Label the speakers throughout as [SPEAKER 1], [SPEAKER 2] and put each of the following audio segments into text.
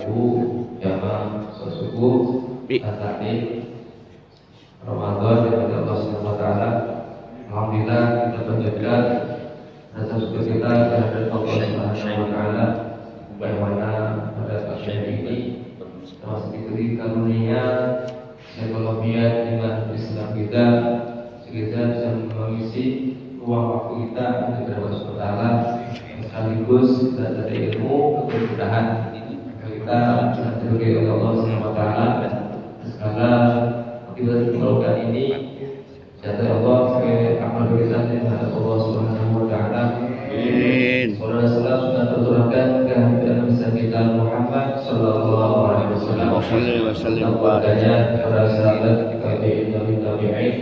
[SPEAKER 1] Ibu jamaah subuh takdim Ramadan yang Allah Subhanahu wa taala. Alhamdulillah kita panjatkan rasa syukur kita terhadap Allah Subhanahu wa taala bagaimana pada pagi ini termasuk diberi karunia sekologian dengan Islam kita sehingga bisa mengisi ruang waktu kita untuk Allah Subhanahu wa taala sekaligus kita ada ilmu kemudahan kita diberkahi oleh Allah Subhanahu wa taala segala akibat kebarokan ini jatuh Allah sebagai amal kita terhadap Allah Subhanahu wa taala. Amin. Salam sudah terturunkan ke hadirat kita Muhammad sallallahu alaihi wasallam kepadanya para sahabat tabi'in dan tabi'in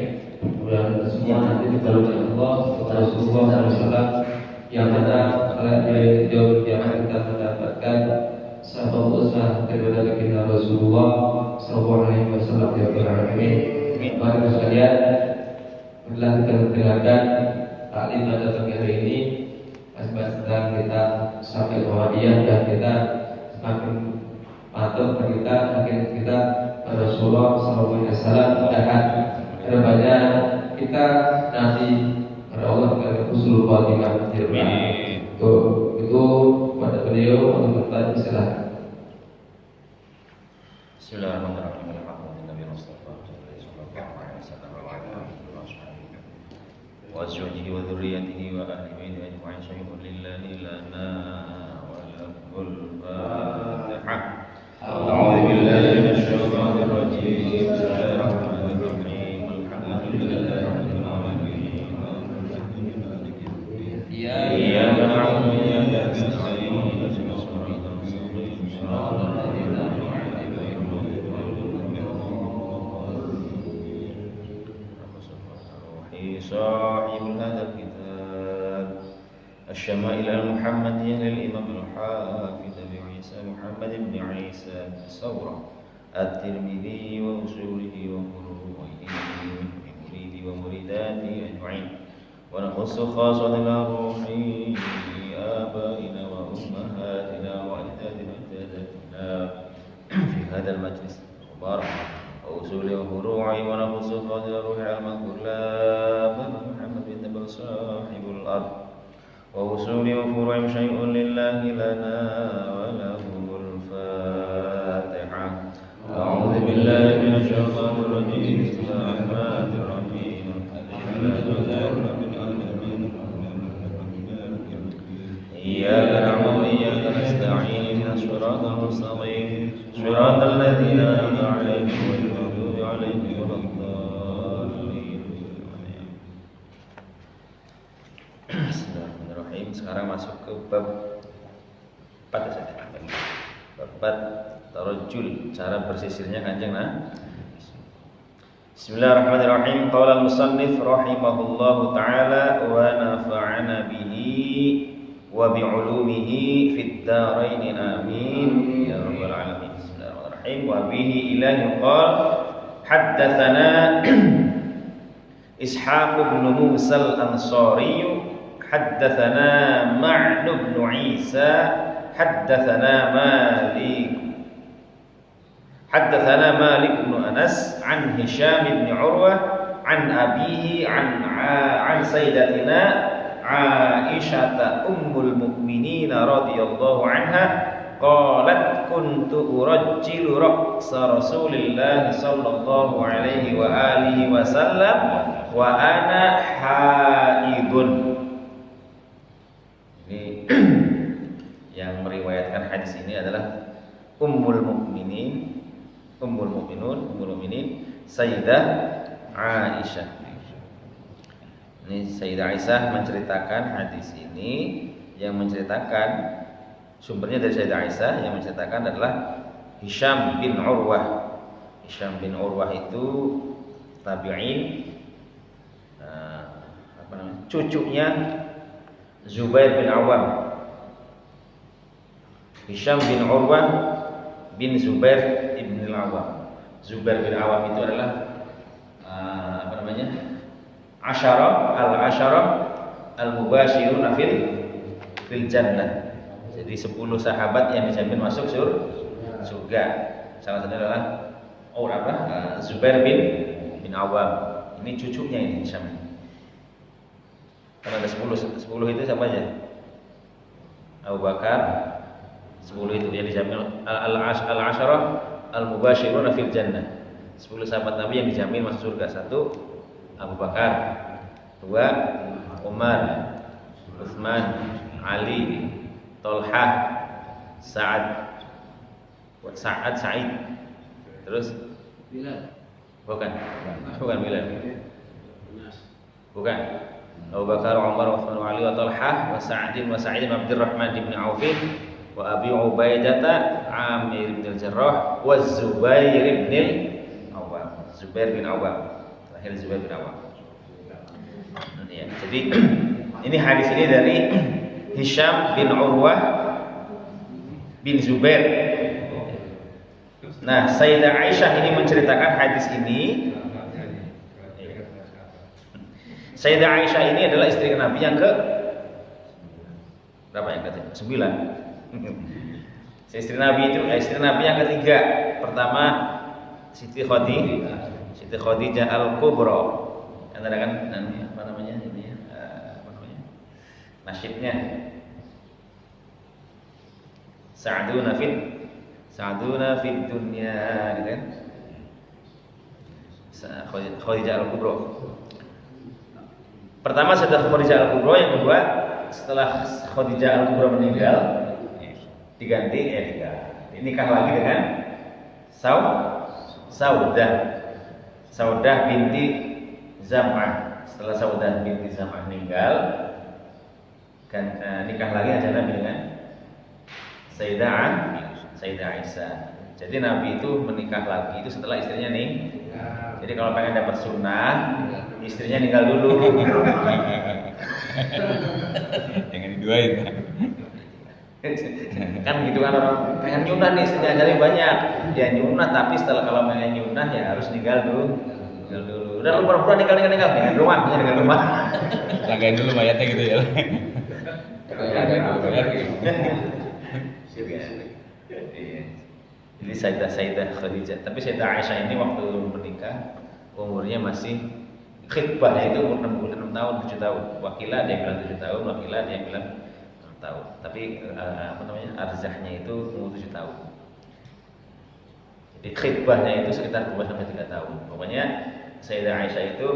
[SPEAKER 1] dan semua nanti diberkahi Allah Rasulullah sallallahu alaihi wasallam yang mana dari jauh yang kita mendapatkan sahabat usah daripada baginda Rasulullah sallallahu alaihi wasallam ya Rabbal alamin. Mari sekalian telah kita mendengarkan taklim pada pagi hari ini sedang kita sampai Muhammadiyah dan kita semakin patuh kita makin kita Rasulullah sallallahu alaihi wasallam mudahkan kedepannya kita nanti pada Allah kepada husnul khatimah. Itu pada beliau untuk bertanya silakan.
[SPEAKER 2] Bismillahirrahmanirrahim. وأزواجه وذريته وأهل بيته أجمعين شيء لله لنا وله الفاتحة. أعوذ بالله من الشيطان الرجيم. بسم الله الرحمن الرحيم. الحمد لله رب العالمين. إياك نعبد وإياك نستعين. اهدنا الصراط المستقيم صراط الذين أنعمت عليهم غير المغضوب عليهم. صاحب هذا الكتاب الشمائل المحمدية للإمام الحافظ أبي عيسى محمد بن عيسى الثورة الترمذي وأصوله وفروعه بمريد ومريداته أجمعين ونخص خاصة روح آبائنا وأمهاتنا وأجدادنا وأجدادنا في هذا المجلس المبارك وأصول وفروعه ونخص خاصة روح المذكور لا محمد بن نبل صاحب الأرض وأصول وفروعه شيء لله لنا وله الفاتحة. أعوذ بالله من الشيطان الرجيم. بسم الله الرحمن الرحيم. إياك نعبد وإياك نستعين اهدنا الصراط المستقيم صراط الذين أنعمت عليهم غير المغضوب عليهم ولا الضالين. Bismillahirrahmanirrahim. Sekarang masuk ke bab 4 saja. Bab 4 tarajjul, cara bersisirnya Kanjeng Nabi. Bismillahirrahmanirrahim. Qala al-musannif rahimahullahu taala wa nafa'ana bihi wa bi'ulumihi fid dharain amin ya rabbal alamin. Bismillahirrahmanirrahim. Wa bihi ilahi qala haddatsana Ishaq bin Musa al-Ansari haddatsana Ma'n bin Isa haddatsana Malik bin Anas an Hisham bin Urwah an abihi an sayyidatina Aisyah ummul mukminin radhiyallahu anha qalat kuntu urajjilu ra'sa Rasulillah sallallahu alaihi wa alihi wasallam wa ana haidun. Ini yang meriwayatkan hadis ini adalah ummul mukminin Sayyidah Aisyah. Ini Sayyidah Aisyah menceritakan hadis ini. Yang menceritakan sumbernya dari Sayyidah Aisyah, yang menceritakan adalah Hisham bin Urwah. Hisham bin Urwah itu tabi'in, cucunya Zubair bin Awam. Hisham bin Urwah bin Zubair ibn al-Awam. Zubair bin Awam itu adalah Asyarah al-mubashiruna fil jannah. Jadi 10 sahabat yang dijamin masuk surga. Salah satunya adalah Zubair bin Awam. Ini cucunya ini Hisham. Karena ada 10 itu siapa aja? Abu Bakar, 10 itu yang dijamin al-asyarah al-mubashiruna fil jannah. 10 sahabat Nabi yang dijamin masuk surga. 1 Abu Bakar, 2 Umar, Utsman, Ali, Tolhah, Sa'id. Terus
[SPEAKER 1] Bilal.
[SPEAKER 2] Bukan Bilal. Bukan. Abu Bakar, Umar, Utsman, Ali, wa Talhah, wa Sa'id bin Abdurrahman bin Auf, wa Abi Ubaidah, Amir bin Al-Jarrah, wa Zubair bin Awam. Zubair bin Awam. Terakhir Zubair bin Awam. Ya, jadi ini hadis ini dari Hisham bin Urwah bin Zubair. Nah, Sayyidah Aisyah ini menceritakan hadis ini. Sayyidah Aisyah ini adalah istri Nabi yang ke berapa yang ke-9. Istri Nabi yang ketiga. Pertama Siti Khadijah Al-Kubra. Anda kan apa namanya ini ya? Nasyidnya. Sa'duna fid dunya gitu kan. Khadijah Al-Kubra. Pertama setelah Khadijah Al-Kubra, yang kedua setelah Khadijah Al-Kubra meninggal diganti nikah lagi dengan Saudah binti Zam'ah. Setelah Saudah binti Zam'ah meninggal kan nikah lagi aja Nabi dengan Sayyidah Aisyah. Jadi Nabi itu menikah lagi itu setelah istrinya nih. Jadi kalau pengen dapat sunnah, istrinya ninggal dulu.
[SPEAKER 3] Jangan diduain.
[SPEAKER 2] Kan gitu kan, orang pengen nyunah nih, istrinya jadi banyak. Ya nyunah, tapi setelah kalau pengen nyunah ya harus ninggal dulu. Udah lu pura-pura ninggal dengan rumah.
[SPEAKER 3] Langgain dulu mayatnya gitu ya.
[SPEAKER 2] Jadi Sayyidah Khadijah. Tapi Sayyidah Aisyah ini waktu menikah umurnya masih khitbahnya itu umur 6 tahun, 7 tahun. Wakilah ada yang bilang 7 tahun, wakilah ada yang bilang 6 tahun. Tapi arzahnya itu umur 7 tahun. Jadi khitbahnya itu sekitar 2 sampai 3 tahun. Pokoknya Sayyidah Aisyah itu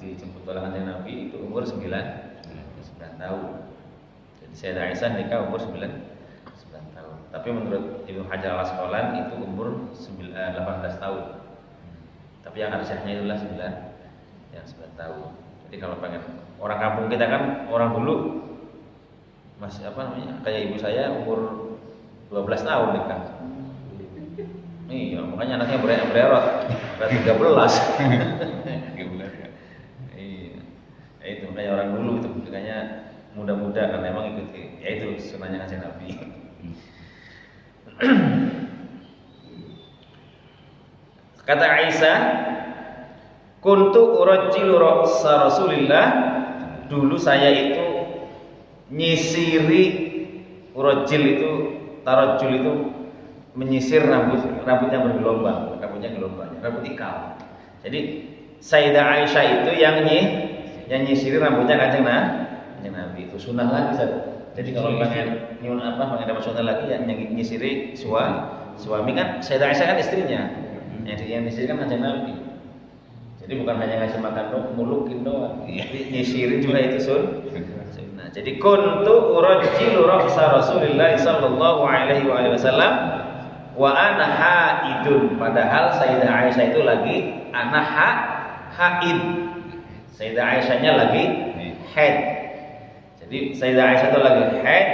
[SPEAKER 2] dijemput oleh kanjeng Nabi itu umur 9 tahun. Jadi Sayyidah Aisyah nikah umur 9 tahun. Tapi menurut Ibnu Hajar Al-Asqalani itu umur 18 tahun. Tapi yang harusnya itulah 9 tahun. Jadi kalau pengen orang kampung kita kan orang dulu masih kayak ibu saya umur 12 tahun nikah. Iya, makanya anaknya bererot 13. Iya. Itu makanya orang dulu itu makanya muda-muda karena emang ikuti itu sunahnya kanjeng Nabi. Kata Aisyah, kuntu urajjilu ra'sa Rasulillah, dulu saya itu nyisiri, urajjil itu tarajjul itu menyisir rambutnya bergelombang, rambut ikal. Jadi Sayyidah Aisyah itu yang nyisiri rambutnya kanjeng Nabi, itu sunnah lagi. Jadi kalau pengen pengen dapat sunnah lagi ya nyisiri suami kan Sayyidah Aisyah kan istrinya. Yang nyisiri kan kanjeng Nabi. Jadi bukan hanya ngasih makan mulukin doang. Nyisiri juga itu sunnah. Jadi kuntu urajjilu ra'sa Rasulillah sallallahu alaihi wasallam wa ana haidun. Padahal Sayyidah Aisyah itu lagi haid. Sayyidah Aisyahnya lagi haid. Jadi Sayyidah Aisyah itu lagi haid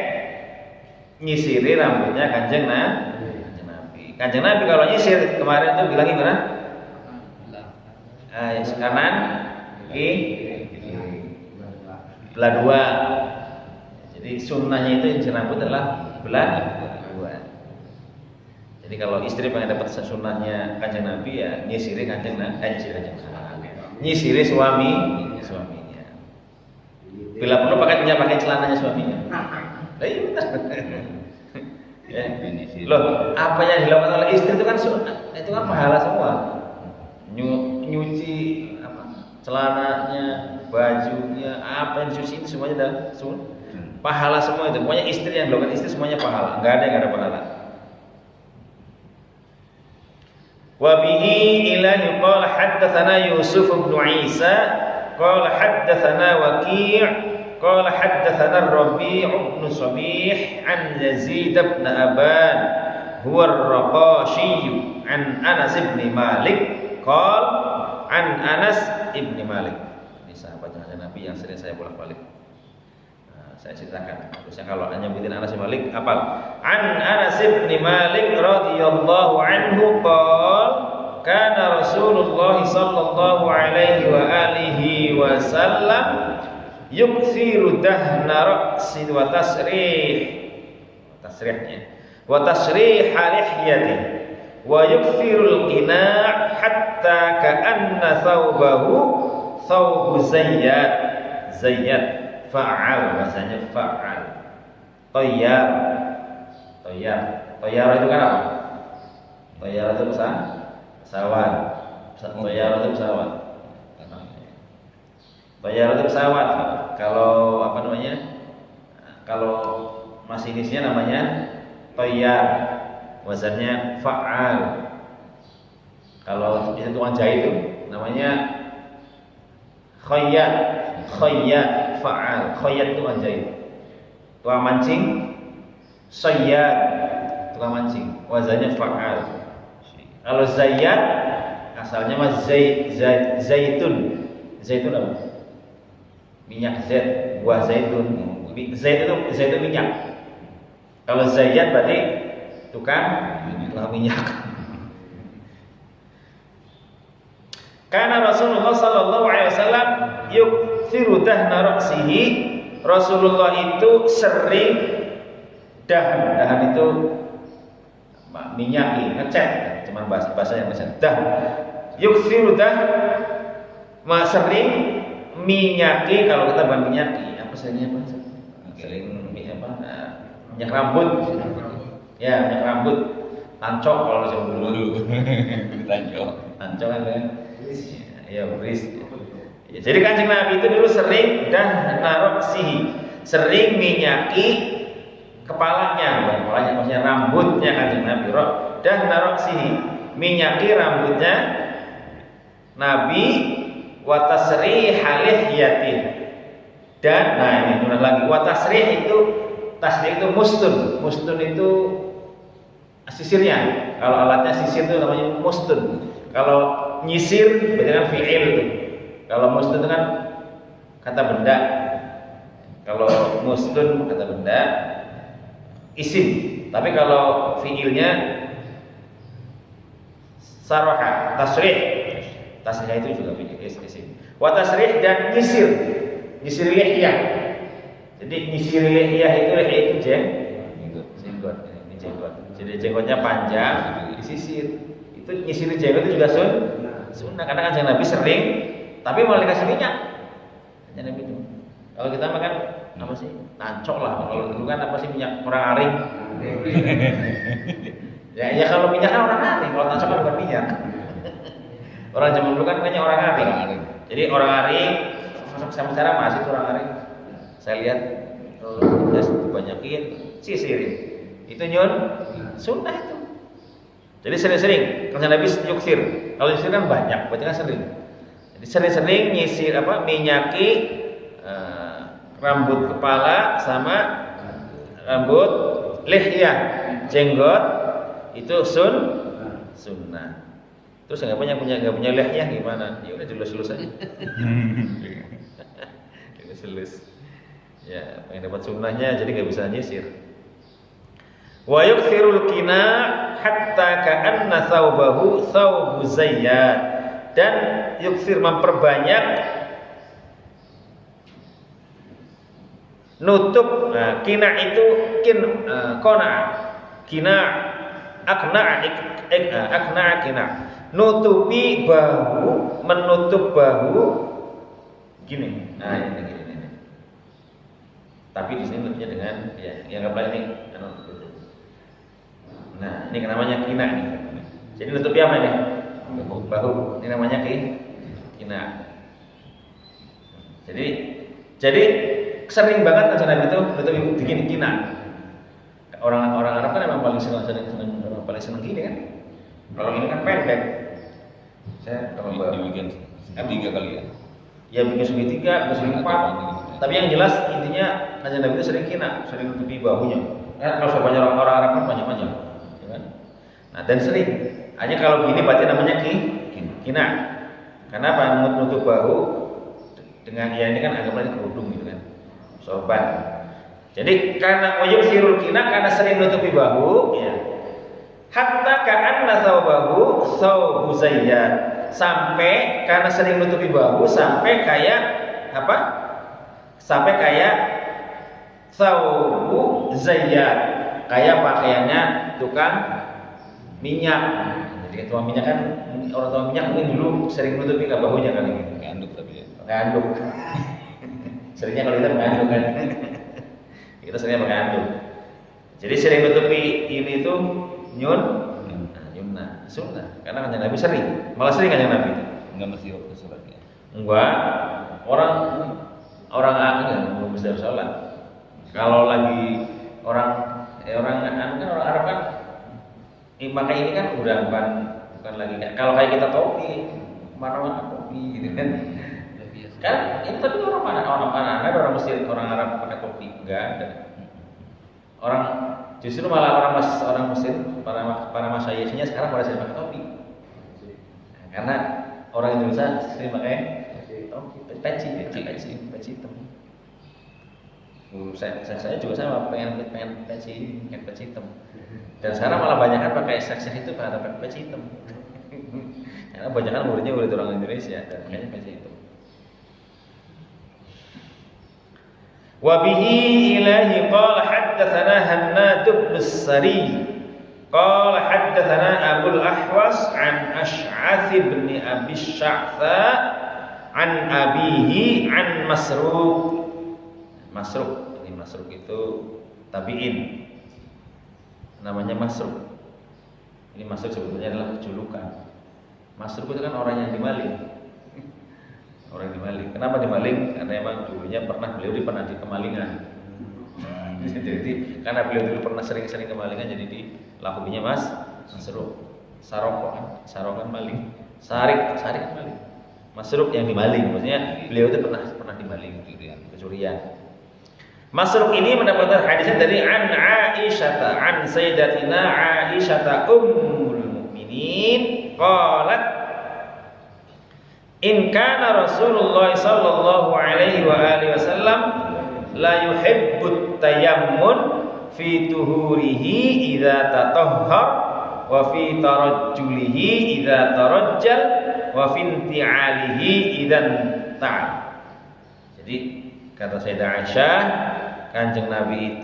[SPEAKER 2] nyisiri rambutnya kanjeng Nabi. Kanjeng Nabi kalau nyisir kemarin itu bilang gimana? Kanan, kiri, belah dua. Jadi sunnahnya itu nyisir rambut adalah belah dua. Jadi kalau istri pengen dapat sunnahnya kanjeng Nabi ya nyisiri nyisiri suaminya. Bila perlu pakai celananya suaminya. Loh, apa yang dilakukan oleh istri itu kan sunnah, itu kan pahala semua. Nyuci apa, celananya, bajunya, apa yang dicuci itu semuanya dah sunnah. Pahala semua itu. Pokoknya istri yang dilakukan istri semuanya pahala. Enggak ada yang enggak ada pahala. Wa bihi ilahi qala haddatsana Yusuf bin Isa qala haddatsana Waqi' qala haddatsana Rabi' bin Sabih an Yazid bin Aban huwa ar-Raqashi an Anas bin Malik qala an Anas bin Malik. Ini sahabat Nabi yang sering saya bolak-balik. Saya ceritakan. Terusnya kalau nyebutin Anas bin Malik, apal? An Anas bin Malik radhiyallahu anhu qala kana Rasulullah sallallahu alaihi wa alihi wasallam yukthiru dahna ra'si wa tasrihnya wa tasrih lihyati wa yukthirul qina' hatta ka'anna thawbahu thawbu zayyad fa'al, bahasanya fa'al. Toyar itu kan apa? Toyar itu pesawat. Toyar itu pesawat. Toyar itu pesawat. Kalau apa namanya? Kalau masinisnya namanya toyar. Wazannya fa'al. Kalau itu tukang jahit itu namanya khayyat. Fa'al, khayyat itu anjay. Tukang mancing, sayyad, tukang mancing. Wazannya fa'al. Kalau zayyad asalnya mas zaitun. Zaitun apa? Minyak zait, buah zaitun. Zaitun minyak. Kalau zayyad berarti tukang minyak. Karena Rasulullah sallallahu alaihi wasallam yukthiru dahna ra'sihi. Rasulullah itu sering dahan itu minyaki, ngecat, cuman bahasa yang ngecat. Yukthiru sering minyaki. Kalau kita bukan minyaki, apa sebenarnya bahasa? Sering minyak rambut. Ya, minyak rambut. Tancok kalau zaman dulu. Tancok kan. Ya, beris. Ya, jadi Kanjeng Nabi itu dulu sering naroksihi, sering minyaki kepalanya, maksudnya rambutnya Kanjeng Nabi. Naroksihi, minyaki rambutnya Nabi, watasrih lihyati. Dan ini benar lagi, watasrih itu mustun itu sisirnya. Kalau alatnya sisir itu namanya mustun. Kalau nyisir berarti kan fi'il itu. Kalau mustun itu kan kata benda. Kalau mustun kata benda isim. Tapi kalau fi'ilnya saraha, tasrih. Tasrih itu juga isim. Wa tasrih dan nyisir. Nyisir lihyah. Jadi nyisir lihyah itu jenggot. Ini jenggot. Jadi jenggotnya panjang, disisir. Itu nyisir jenggot itu juga sunnah. Karena Kanjeng Nabi sering, tapi malah dikasih minyak. Kanjeng Nabi itu. Kalau kita makan apa sih? Nancok lah. Kalau dulu kan apa sih minyak orang aring? ya kalau minyak kan orang aring. Kalau nancok kan bukan minyak. Orang zaman dulu kan kayaknya orang aring. Jadi orang aring sampai sekarang masih orang aring. Saya lihat dibanyakin sisirin. Itu nyun sunnah itu. Jadi sering-sering Kanjeng Nabi yuksir. Kalau yuksir kan banyak, berarti kan sering. Jadi sering-sering nyisir minyaki rambut kepala sama rambut lihyah, jenggot itu sunnah. Terus nggak punya lihyah gimana? Ya udah dilus-lus aja. Dilus-lus. Ya, pengen dapat sunnahnya jadi nggak bisa nyisir. Wa yukthirul qina hatta ka'anna thawbahu thawbu zayyad. Dan yukthir memperbanyak nutup. Qina itu qana. Qina akna qina. Nutupi bahu, menutup bahu gini. Nah, ini gini. Tapi di sini nutupnya dengan yang apa ini? Ini namanya kina nih. Jadi nutupi apa ini? Bahu. Ini namanya kina. Jadi sering banget kan Nabi itu nutupi begini kina. Orang Arab kan memang paling senang gini kan. Kalau ini kan pendek. Saya kalau
[SPEAKER 3] dibikin segitiga kali ya.
[SPEAKER 2] Ya bikin segitiga, bikin seperempat. Tapi yang jelas intinya Kanjeng Nabi itu sering kina, sering nutupi bahunya. Kalau banyak orang Arab kan panjang-panjang, ya kan? Nah dan sering. Hanya kalau gini berarti namanya kina. Karena apa? Nutup bahu dengan ya ini kan anggapnya kerudung gitu kan, sorban. Jadi karena wajib sirul kina karena sering nutupi bahu, ya. Hatta ka'anna thawbahu thawbu zayyad. Sampai karena sering nutupi bahu sampai kayak apa? Sampai kayak thawbu zayyad. Kayak pakaiannya tukang minyak. Jadi tukang minyak kan orang tukang minyak mungkin dulu sering nutupi ke bahunya kali ini.
[SPEAKER 3] Pakai anduk tapi ya.
[SPEAKER 2] Pakai anduk. Seringnya kalau kita pakai anduk kan. Kita seringnya pakai anduk. Jadi sering nutupi ini tuh nyunnah, sunnah. Karena Kanjeng Nabi sering, malah sering Kanjeng Nabi itu.
[SPEAKER 3] Enggak mesti waktu sholat ya.
[SPEAKER 2] Enggak, orang belum mesti sholat. Kalau lagi orang Arab kan, pakai ini kan udah bukan lagi. Kalau kayak kita topi, mana topi gitu kan. Kan itu tapi orang Mesir, orang Arab pakai topi enggak ada. Justru malah orang Mesir, para masyayiknya sekarang pada sering pakai topi. Karena orang Indonesia sering pakai topi, peci hitam. Saya juga sama pengen peci hitam. Dan sekarang malah banyak kan pakai seksi itu pakai peci hitam. Karena banyak kan murid orang Indonesia dan kayaknya peci hitam. وبه إليه قال حدثنا هناد بن السري قال حدثنا أبو الأحوص عن أشعث بن أبي الشعثاء عن أبيه عن مسروق. Ini Masruq itu tabi'in, namanya Masruq. Ini Masruq sebetulnya adalah julukan. Masruq itu kan orang yang dimaling. Orang dimaling. Kenapa dimaling? Karena emang dulunya beliau pernah di kemalingan. Jadi karena beliau dulu pernah sering-sering kemalingan, jadi dilakuinya Masruq. Sarok kan maling. Sarik maling. Masruq yang dimaling, maksudnya beliau itu pernah dimaling, pencurian. Masruq ini mendapatkan hadisnya dari an Sayyidatina Aisyah ummul mukminin qalat in kana Rasulullah sallallahu alaihi wa alihi wasallam la yuhibbut tayammun fi tuhurihi idza tatahhar wa fi tarajjulihi idza tarajjal wa fi inti'alihi idzan ta'al. Jadi kata Sayyidah Aisyah, Kanjeng Nabi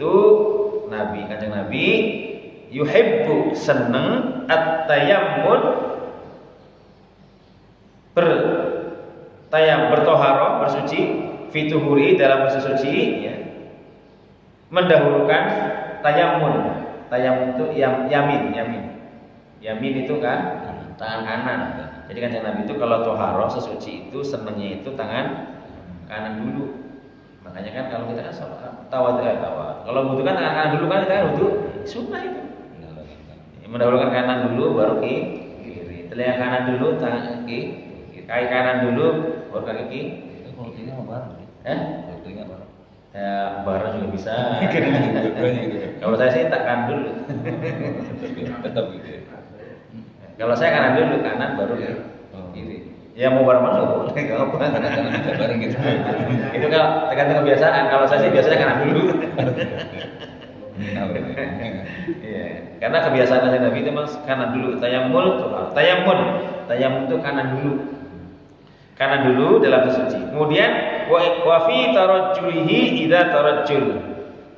[SPEAKER 2] yuhibbu seneng at-tayammun bertoharoh, bersuci, fituhuri dalam bersuci, ya. Mendahulukan tayammun. Tayammun itu yamin itu kan tangan kanan. Jadi kan Nabi itu kalau toharoh sesuci itu senengnya itu tangan kanan dulu. Makanya kan kalau kita kan tawadhu. Kalau wudu kan tangan kanan dulu kan kita wudu sunnah itu. Mendahulukan kanan dulu baru kiri. Telinga kanan dulu tangan kiri. Kaki kanan dulu, baru kaki kiri.
[SPEAKER 3] Kalau telinga bareng. Kalau telinga bareng.
[SPEAKER 2] Ya, bareng juga bisa. Kalau saya sih tak kanan dulu.
[SPEAKER 3] Tetap gitu ya.
[SPEAKER 2] Kalau saya kanan dulu, kanan baru kiri. Ya mau bareng masuk boleh, enggak apa-apa.
[SPEAKER 3] Bareng gitu.
[SPEAKER 2] Itu kalau tergantung kebiasaan. Kalau saya sih biasanya kanan dulu. Iya, karena kebiasaan Nabi itu memang kanan dulu. Tayammum itu kanan dulu dalam bersuci. Kemudian wa fi tarajjulihi idza tarajjul.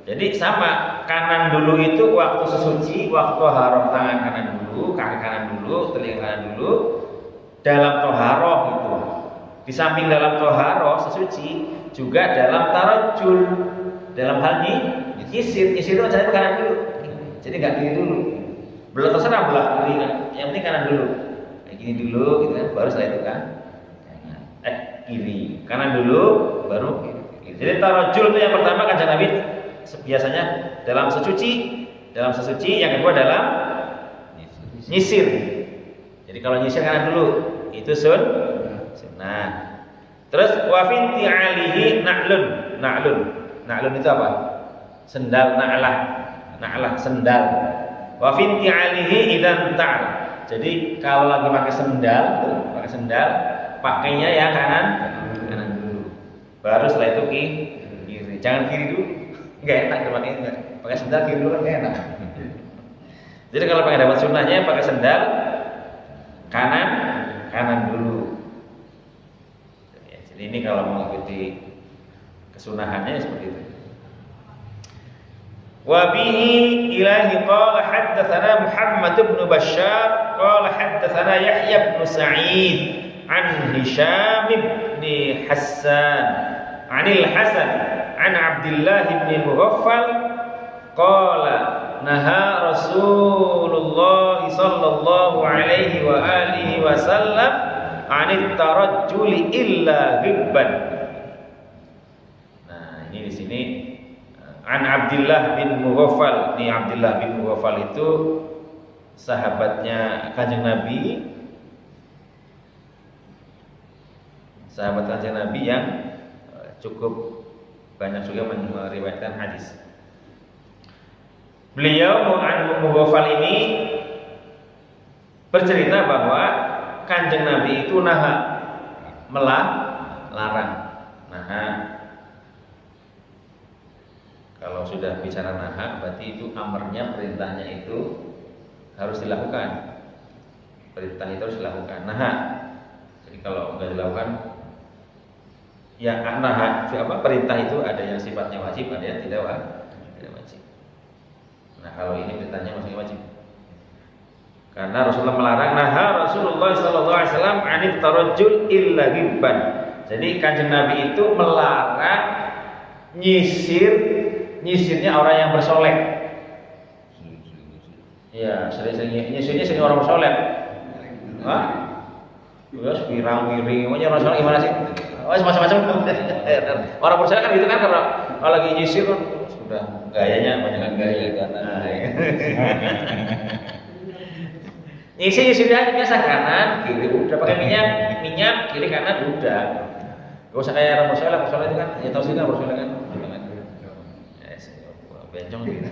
[SPEAKER 2] Jadi sama, kanan dulu itu waktu sesuci, waktu haram tangan kanan dulu, kaki kanan dulu, telinga kanan dulu dalam toharoh itu. Di samping dalam toharoh sesuci juga dalam tarajjul, dalam hal ini nyisir itu caranya kanan dulu. Jadi nggak kiri dulu. Belum terserah belah kiri kan. Yang penting kanan dulu. Kayak gini dulu gitu kan, baru setelah itu kan kiri. Kanan dulu baru kiri. Jadi tarajul itu yang pertama kan Nabi biasanya dalam sesuci, yang kedua dalam nyisir. Jadi kalau nyisir kanan dulu itu sunnah. Terus wa finti alihi na'lun itu apa? Sendal, na'lah sendal. Wa finti alihi idzan ta'al. Jadi kalau lagi pakai sendal, pakainya ya kanan dulu. Baru setelah itu kiri. Jangan kiri dulu. Enggak enak pakainya. Pakai sendal kiri dulu kan enggak enak. Jadi kalau pengen dapat sunnahnya pakai sendal kanan dulu. Jadi ini kalau mengikuti kesunahannya seperti itu. Wa bihi ilahi qala haddatsana Muhammad bin Bashar qala haddatsana Yahya bin Sa'id an Hisham bin Hassan anil Hasan an Abdullah bin Mughaffal qala naha Rasulullah sallallahu alaihi wa alihi wasallam anit tarajjuli illa ghibban. Nah, ini di sini an Abdullah bin Mughaffal. Ini Abdullah bin Mughaffal itu sahabatnya Kanjeng Nabi. Sahabat Kanjeng Nabi yang cukup banyak juga meriwayatkan hadis. Beliau Mughaffal ini bercerita bahwa Kanjeng Nabi itu melarang. Kalau sudah bicara berarti itu amarnya, perintahnya itu harus dilakukan. Perintah itu harus dilakukan. Jadi kalau enggak dilakukan, ya perintah itu ada yang sifatnya wajib, ada yang tidak wajib. Nah, kalau ini perintahnya masih wajib. Karena Rasulullah melarang, Rasulullah sallallahu alaihi wasallam anit tarajjul illa ghibban. Jadi Kanjeng Nabi itu melarang nyisirnya orang yang bersolek. Iya, sering nyisirnya orang bersolek. Hah? Ya pirang-piring, orang solek gimana sih? Macam-macam. Orang bersolek kan gitu kan, kalau lagi nyisir kan sudah gayanya banyak gaya kanan. Nyisir aja biasa kanan, kiri udah pakai minyak kiri kanan udah. Gak usah kayak Rasulullah itu kan, ya tahu sih kan Rasulullah kan. Bencong gitu.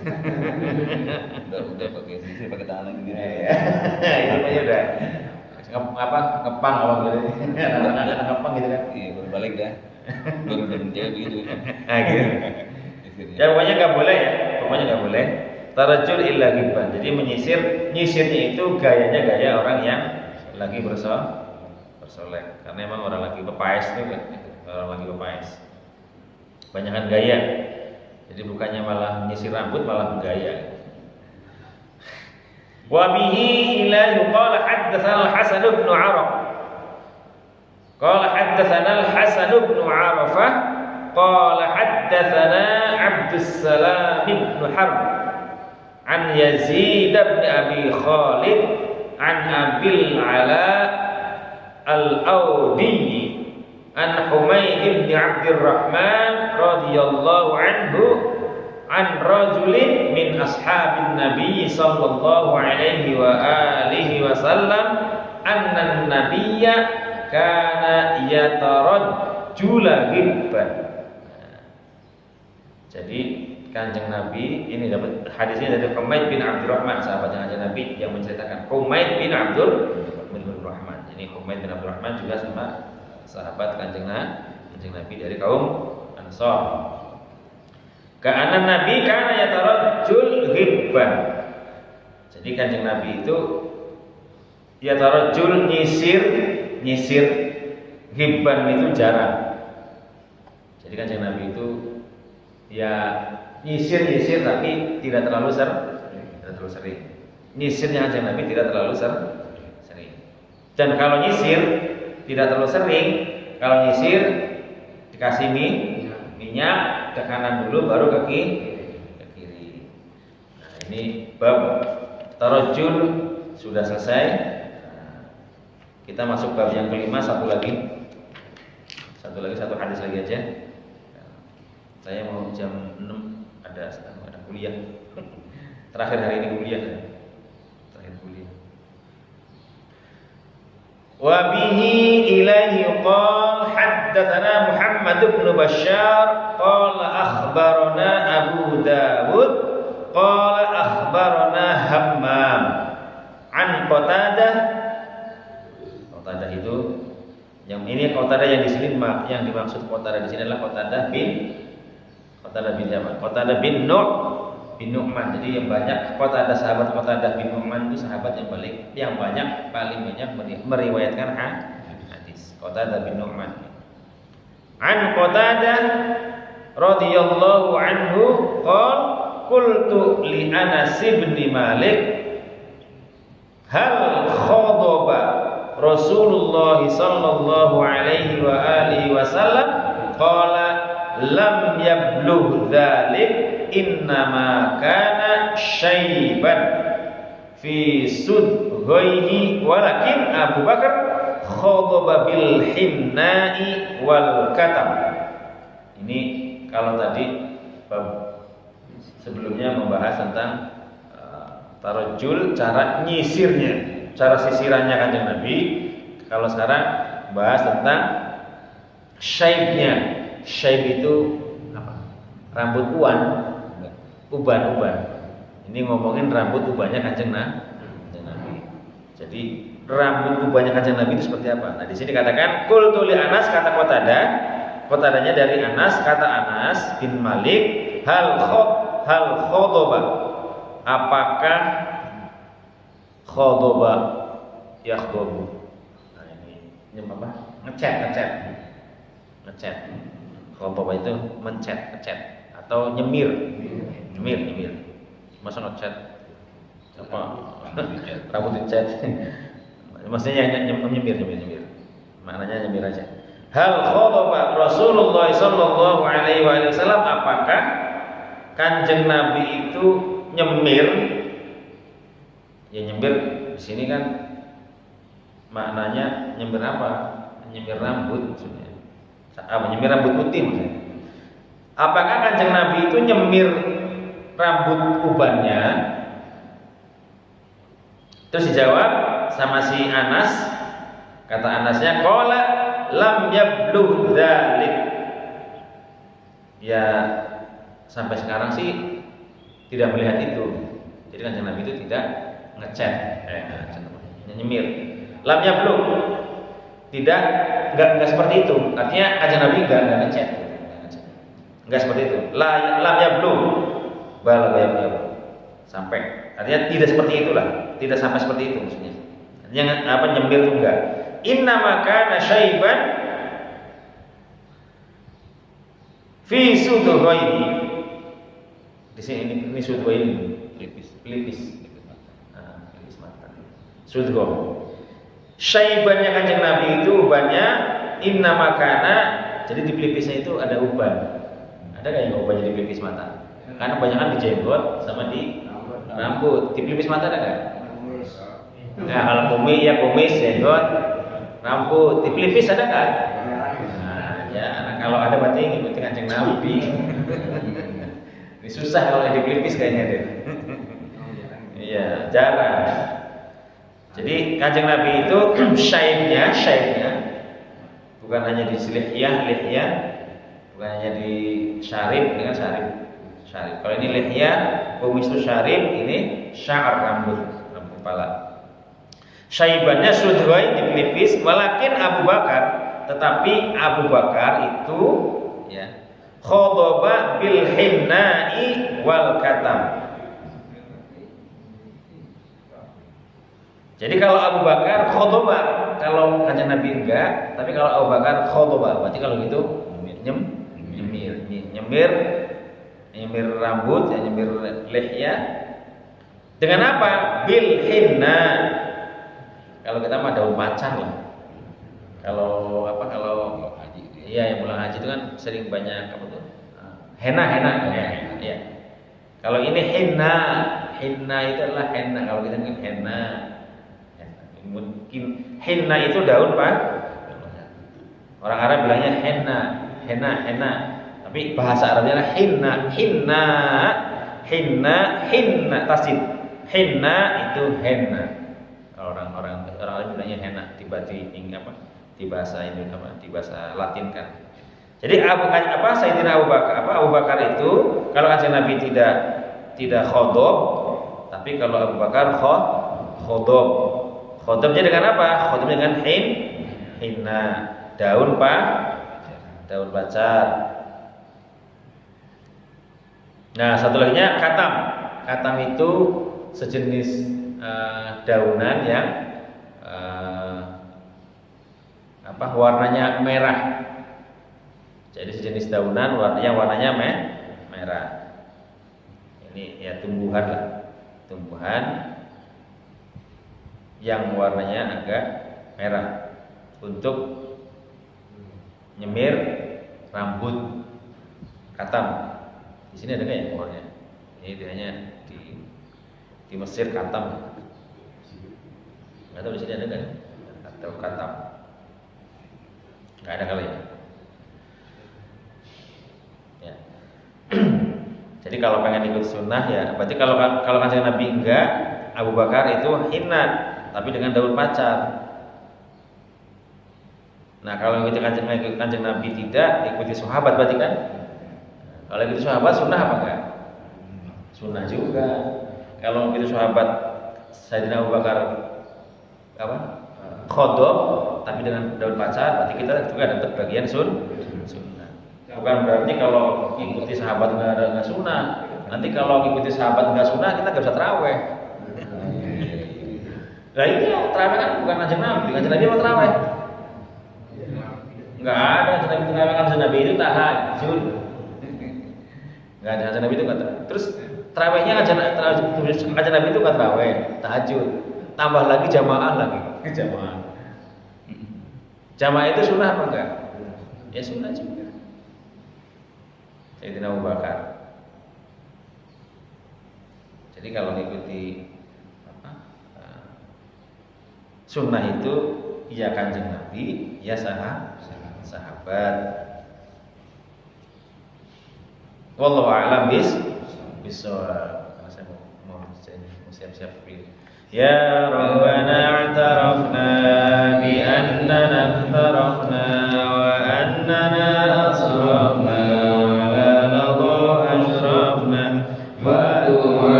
[SPEAKER 3] Udah pakai sisir pakai tangan gitu.
[SPEAKER 2] Itu aja udah. Ngepang apa gitu. Ngepang gitu kan.
[SPEAKER 3] Iya, baru balik dah. Baru menjadi begitu.
[SPEAKER 2] Nah, gitu. Ya pokoknya enggak boleh. Tarajul illa ghibban. Jadi nyisirnya itu gayanya gaya orang yang lagi bersolek. Karena emang orang lagi pepais itu kan, orang lagi pepais. Banyakan gaya. Jadi bukannya malah menyisir rambut, malah bergaya. Wa bihi ila yuqala haddatsana al-Hasan bin Arafah. Qala haddatsana al-Hasan bin Arafah qala haddatsana Abdus Salam bin Harb an Yazid bin Abi Khalid an Abil Ala al-Audi an Humayd bin Abdurrahman radhiyallahu anhu an rajulin min ashabin Nabi sallallahu alaihi wa alihi wasallam anna nabiyya kana yatarajjula ghibban. Jadi Kanjeng Nabi ini dapat hadisnya dari Humayd bin Abdurrahman, sahabatnya Kanjeng Nabi yang menceritakan. Humayd bin Abdurrahman. Ini Humayd bin Abdurrahman juga sama sahabat Kanjeng Nabi dari kaum Ansar. Ka'anna Nabi kana yatarajjul ghibban. Jadi Kanjeng Nabi itu yatarajjul nyisir ghibban itu jarang. Jadi Kanjeng Nabi itu ya nyisir tapi tidak terlalu sering. Nyisirnya Kanjeng Nabi tidak terlalu sering. Dan kalau nyisir tidak terlalu sering, kalau nyisir dikasih minyak ke kanan dulu baru ke kiri. Nah, ini bab tarajjul sudah selesai. Kita masuk bab yang kelima, satu hadis lagi aja. Saya mau jam 6 ada kuliah. Terakhir hari ini kuliah. Wa bihi ilaihi qala haddatsana Muhammad bin Bashar qala akhbarana Abu Dawud qala akhbarana Hammam an Qatadah itu yang ini Qatadah yang di sini yang dimaksud Qatadah di sini adalah Qatadah bin Nu'man. Jadi yang banyak sahabat Qatadah bin Nu'man itu sahabat yang paling banyak meriwayatkan hadis. Qatadah bin Nu'man. An Qatadah radhiyallahu anhu qala qultu li Anas bin Malik hal khadaba Rasulullah sallallahu alaihi wa alihi wasallam qala lam yablugh dzalik innama kana syaiban fi sudghaihi walakin Abu Bakar khadaba bil hinnai wal katam. Ini kalau tadi sebelumnya membahas tentang tarajul, cara nyisirnya, cara sisirannya Kanjeng Nabi. Kalau sekarang bahas tentang syaibnya. Syaib itu apa? Rambut uban. Ini ngomongin rambut ubannya Kanjeng Nabi. Jadi rambut ubannya Kanjeng Nabi itu seperti apa? Nah, di sini katakan qultu li Anas, kata Qatadahnya dari Anas, kata Anas bin Malik, hal khadaba, apakah khadaba yakhdabu. Nah, ini apa? Ngecat. Khadaba itu ngecat atau nyemir. Masa ngecat apa? Rambut dicat. Maksudnya nyemir. Maknanya nyemir aja. Hal khadaba Rasulullah sallallahu alaihi wasallam, apakah Kanjeng Nabi itu nyemir? Ya nyemir di sini kan maknanya nyemir apa? Nyemir rambut maksudnya. Nyemir rambut putih maksudnya. Apakah Kanjeng Nabi itu nyemir rambut ubannya? Terus dijawab sama si Anas, kata Anasnya, qala lam yablugh dzalik. Ya sampai sekarang sih tidak melihat itu. Jadi Kanjeng Nabi itu tidak ngecat, nyemir. Lam yablugh, enggak seperti itu. Artinya Kanjeng Nabi enggak ngecat. Enggak seperti itu. Lam yablugh, sampai. Artinya tidak seperti itulah. Tidak sampai seperti itu maksudnya. Yang nyemir itu enggak. Inna makana syaiban fi sudghaihi. Di sini ini sudghaihi, pelipis mata. Sudghah. Syaibannya Kanjeng Nabi itu ubannya inna makana. Jadi di pelipisnya itu ada uban. Ada enggak yang ubannya di pelipis mata? Karena kebanyakan di jenggot sama di rambut. Di pelipis mata ada enggak? Nah, kalau kumis, jenggot, rambut. Di pelipis ada enggak? Nah, ya, kalau ada berarti ngikutin Kanjeng Nabi. Ini susah kalau di pelipis kayaknya deh. Iya, jarang. Jadi Kanjeng Nabi itu syaibnya bukan hanya di lihya, bukan hanya di syarib dengan syarib. Kalau ini lihya, kumis itu syarib, ini sya'ar rambut kepala. Syaibannya sudghai di pelipis, walakin Abu Bakar, tetapi Abu Bakar itu ya khadaba bil hinnai wal katam. Jadi kalau Abu Bakar khadaba, kalau Kanjeng Nabi enggak, tapi kalau Abu Bakar khadaba, berarti kalau gitu nyemir rambut, ya nyemir lihya. Dengan apa? Bil hinna. Kalau kita mah daun pacar lah. Kalau haji, iya yang pulang haji itu kan sering banyak apa tuh? Henna. Ya. Kalau ini hinna itu adalah henna. Kalau kita bikin henna, Mungkin henna itu daun Pak. Orang Arab bilangnya henna. Tapi bahasa Arabnya adalah hinna tasdid. Henna itu henna. Kalau orang Arab bilangnya henna, di bahasa ini di bahasa Latin kan. Jadi Sayyidina Abu Bakar itu kalau kanjeng Nabi tidak khodob, tapi kalau Abu Bakar khodob. Khodobnya dengan apa? Khodobnya dengan hinna, daun pacar. Nah, satu laginya katam. Katam itu sejenis daunan yang warnanya merah. Jadi sejenis daunan warnanya merah. Ini ya tumbuhan lah. Tumbuhan yang warnanya agak merah untuk nyemir rambut katam. Di sini ada nggak ya pohonnya? Ini hanya di Mesir katam. Nggak tahu di sini ada nggak? Atau katam? Nggak ada kali ya. Ya. Jadi kalau pengen ikut sunnah ya, berarti kalau kanjeng Nabi enggak, Abu Bakar itu hinna, tapi dengan daun pacar. Nah kalau kita kanjeng Nabi tidak, ikuti sahabat berarti kan? Kalau ikuti sahabat sunnah apa enggak? Sunnah juga. Kalau ikuti sahabat Sayyidina Abu Bakar khodob, tapi dengan daun pacar, berarti kita juga dapat bagian sunnah. Bukan berarti kalau ikuti sahabat nggak sunnah. Nanti kalau ikuti sahabat nggak sunnah, kita nggak bisa terawih. Nah ini terawih kan bukan kanjeng Nabi mau terawih. Nggak ada kanjeng Nabi itu tahajud. Nggak ada kanjeng Nabi itu nggak terawih. Terus terawihnya kanjeng Nabi itu nggak terawih, tahajud. Tambah lagi jamaah lagi. Jamaah itu sunnah apa enggak? Ya sunnah juga. Sayyidina Abu Bakar. Jadi kalau mengikuti sunnah itu ya kanjeng Nabi, ya sahabat. Wallahu a'lam bissawab. Saya mau siap-siap pilih. Ya Rabbana i'tarafna bi annana ihtarafna wa annana asrafna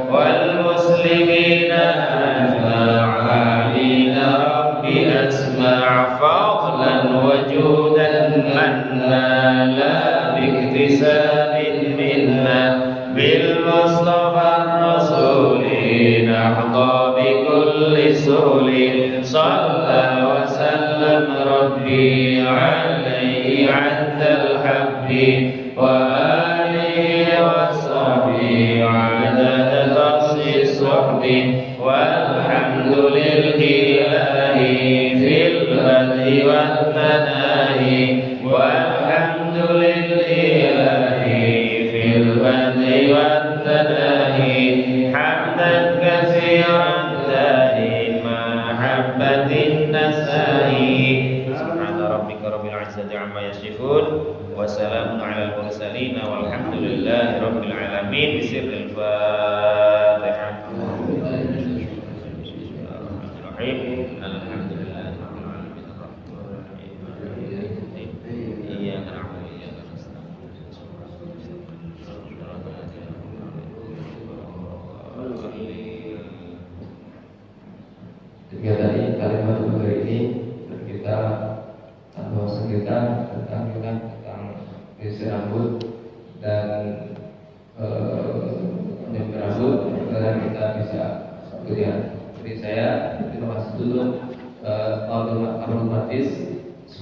[SPEAKER 2] والمسلمين أجمعين رب أسمع فضلا وجودا منا لا باكتساب منا بالمصطفى الرسول نحظى بكل سهل صلى وسلم ربي عليه عد الحب وآله وصحبه عدد الصحب والحمد لله في البدء والثناء والحمد لله في البدء والثناء حمدا كثيرا دائما محبة النساء سبحان ربك رب العزة عما يصفون وسلام على المرسلين والحمد لله رب العالمين بسر الفاتحة. الحمد لله رب العالمين إياك نعبد وإياك نستعين.
[SPEAKER 1] Demikian tadi kalimat untuk hari ini kita bahwasan kita tentang isi rambut dan rambut agar kita bisa kuliah. Jadi saya terima kasih. dulu Abdul Hadis